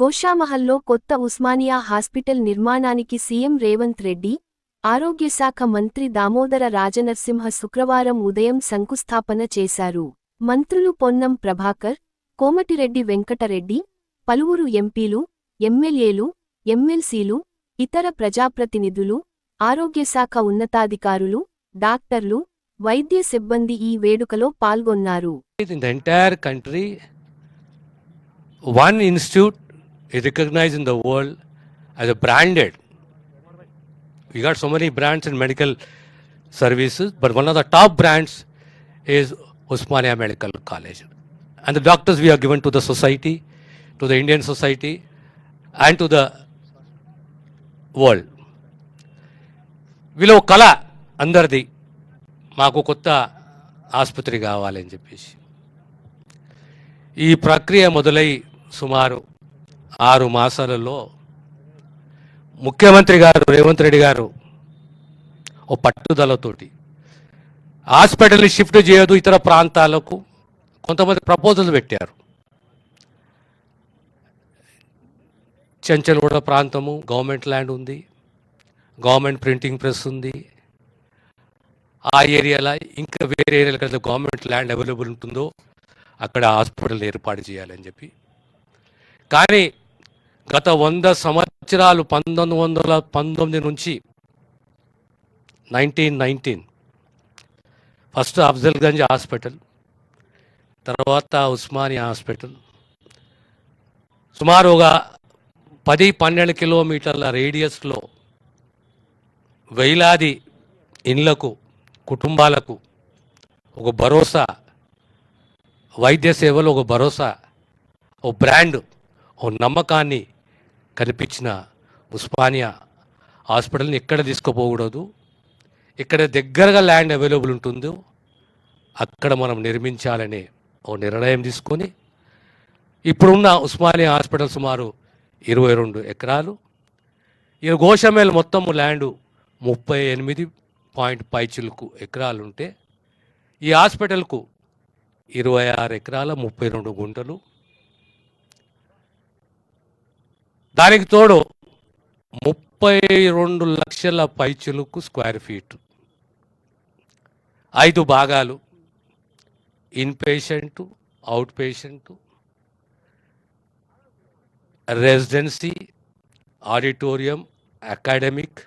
గోషామహల్లో కొత్త ఉస్మానియా హాస్పిటల్ నిర్మాణానికి సీఎం రేవంత్ రెడ్డి, ఆరోగ్యశాఖ మంత్రి దామోదర రాజనరసింహ శుక్రవారం ఉదయం శంకుస్థాపన చేశారు. మంత్రులు పొన్నం ప్రభాకర్, కోమటిరెడ్డి వెంకటరెడ్డి, పలువురు ఎంపీలు, ఎమ్మెల్యేలు, ఎమ్మెల్సీలు, ఇతర ప్రజాప్రతినిధులు, ఆరోగ్యశాఖ ఉన్నతాధికారులు, డాక్టర్లు, వైద్య సిబ్బంది ఈ వేడుకలో పాల్గొన్నారు. One institute is recognized in the world as a branded. We got so many brands in medical services, but one of the top brands is Usmania Medical College. And the doctors we are given to the society, to the Indian society, and to the world. వీళ్ళు కళ అందరిది, మాకు కొత్త ఆసుపత్రి కావాలని చెప్పేసి ఈ ప్రక్రియ మొదలై సుమారు 6 మాసాలలో ముఖ్యమంత్రి గారు రేవంత్ రెడ్డి గారు ఓ పట్టుదలతోటి హాస్పిటల్ని షిఫ్ట్ చేయదు ఇతర ప్రాంతాలకు కొంతమంది ప్రపోజల్స్ పెట్టారు. చెంచల్గూడ ప్రాంతము గవర్నమెంట్ ల్యాండ్ ఉంది, గవర్నమెంట్ ప్రింటింగ్ ప్రెస్ ఉంది, ఆ ఏరియాలో ఇంకా వేరే ఏరియాలో గవర్నమెంట్ ల్యాండ్ అవైలబుల్ ఉంటుందో అక్కడ హాస్పిటల్ ఏర్పాటు చేయాలని చెప్పి. కానీ గత 100 సంవత్సరాలు 1919 నుంచి 1919 ఫస్ట్ అఫ్జల్గంజ్ హాస్పిటల్, తర్వాత ఉస్మానియా హాస్పిటల్, సుమారుగా 10-12 కిలోమీటర్ల రేడియస్లో వేలాది ఇండ్లకు కుటుంబాలకు ఒక భరోసా, వైద్య సేవలు ఒక భరోసా, ఓ బ్రాండ్, ఓ నమ్మకాన్ని కనిపించిన ఉస్మానియా హాస్పిటల్ని ఎక్కడ తీసుకుపోకూడదు, ఇక్కడ దగ్గరగా ల్యాండ్ అవైలబుల్ ఉంటుందో అక్కడ మనం నిర్మించాలనే ఓ నిర్ణయం తీసుకొని ఇప్పుడున్న ఉస్మానియా హాస్పిటల్ సుమారు 22 ఎకరాలు, ఈ గోషామహల్ మొత్తం ల్యాండు 38.5 ఎకరాలు ఉంటే ఈ హాస్పిటల్కు 26 ఎకరాల 32 గుంటలు, దానికి తోడు 32 లక్షల పైచిలుకు స్క్వేర్ ఫీట్, 5 భాగాలు, in patient, out patient, residency, auditorium, academic,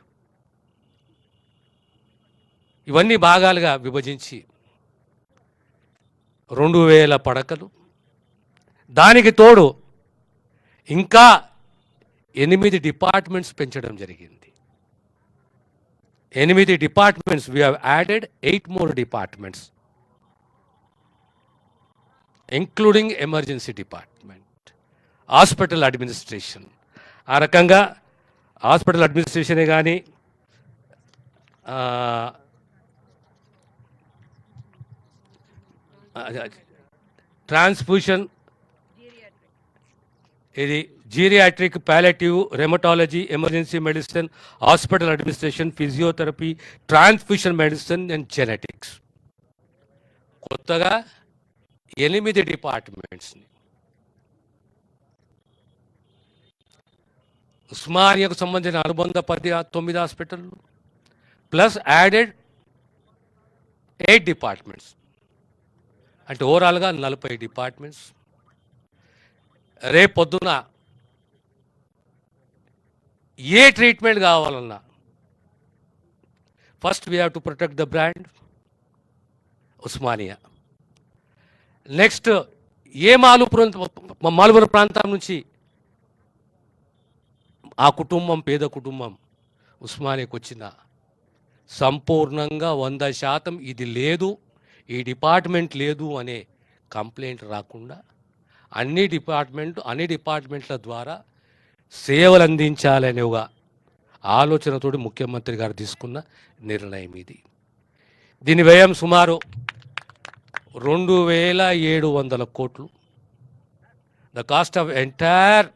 ఇవన్నీ భాగాలుగా విభజించి 2000 పడకలు, దానికి తోడు ఇంకా 8 డిపార్ట్మెంట్స్ పెంచడం జరిగింది. 8 departments, we have added 8 more departments including emergency department, hospital administration. ఆ రకంగా హాస్పిటల్ అడ్మినిస్ట్రేషనే కానీ ట్రాన్స్ఫ్యూషన్, ఇది geriatric, palliative, రెమటాలజీ, emergency medicine, hospital administration, physiotherapy, transfusion medicine and genetics, కొత్తగా 8 డిపార్ట్మెంట్స్ని ఉస్మానియాకు సంబంధించిన అనుబంధ 9 హాస్పిటల్ ప్లస్ యాడెడ్ 8 డిపార్ట్మెంట్స్, అంటే ఓవరాల్గా 40 డిపార్ట్మెంట్స్. రేపొద్దున ఏ ట్రీట్మెంట్ కావాలన్నా first we have to protect the brand Osmania. Next ఏ మాలుపురం ప్రాంతం నుంచి ఆ కుటుంబం, పేద కుటుంబం ఉస్మానియాకి వచ్చిన సంపూర్ణంగా 100% ఇది లేదు, ఈ డిపార్ట్మెంట్ లేదు అనే కంప్లైంట్ రాకుండా అన్ని డిపార్ట్మెంట్ల ద్వారా సేవలు అందించాలనే ఒక ఆలోచనతోటి ముఖ్యమంత్రి గారు తీసుకున్న నిర్ణయం ఇది. దీని వ్యయం సుమారు 2700 కోట్లు. The cost of entire